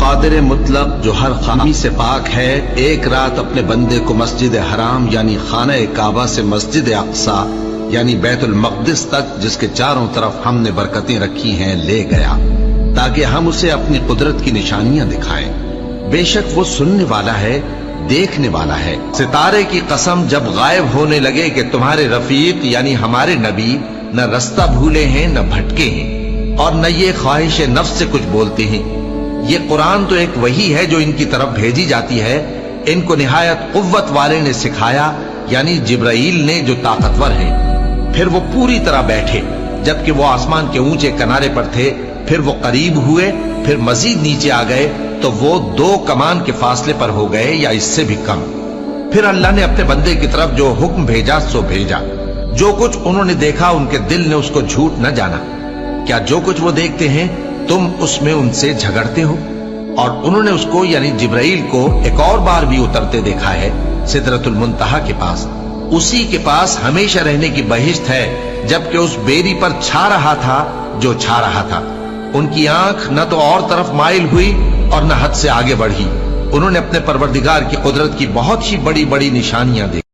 قادر مطلق جو ہر خامی سے پاک ہے، ایک رات اپنے بندے کو مسجد حرام یعنی خانہ کعبہ سے مسجد اقصی یعنی بیت المقدس تک، جس کے چاروں طرف ہم نے برکتیں رکھی ہیں، لے گیا تاکہ ہم اسے اپنی قدرت کی نشانیاں دکھائیں۔ بے شک وہ سننے والا ہے، دیکھنے والا ہے۔ ستارے کی قسم جب غائب ہونے لگے کہ تمہارے رفیق یعنی ہمارے نبی نہ رستہ بھولے ہیں نہ بھٹکے ہیں، اور نہ یہ خواہش نفس سے کچھ بولتے ہیں۔ یہ قرآن تو ایک وحی ہے جو ان کی طرف بھیجی جاتی ہے، ان کو نہایت قوت والے نے سکھایا یعنی جبرائیل نے جو طاقتور ہیں۔ پھر وہ پوری طرح بیٹھے جبکہ وہ آسمان کے اونچے کنارے پر تھے، پھر وہ قریب ہوئے، پھر مزید نیچے آ گئے تو وہ 2 کمان کے فاصلے پر ہو گئے یا اس سے بھی کم۔ پھر اللہ نے اپنے بندے کی طرف جو حکم بھیجا سو بھیجا۔ جو کچھ انہوں نے دیکھا ان کے دل نے اس کو جھوٹ نہ جانا۔ کیا جو کچھ وہ دیکھتے ہیں تم اس میں ان سے جھگڑتے ہو؟ اور انہوں نے اس کو یعنی جبرائیل کو ایک اور بار بھی اترتے دیکھا ہے سدرۃ المنتہا کے پاس۔ اسی کے پاس ہمیشہ رہنے کی بہشت ہے، جبکہ اس بیری پر چھا رہا تھا جو چھا رہا تھا۔ ان کی آنکھ نہ تو اور طرف مائل ہوئی اور نہ حد سے آگے بڑھی۔ انہوں نے اپنے پروردگار کی قدرت کی بہت ہی بڑی بڑی نشانیاں دیکھی۔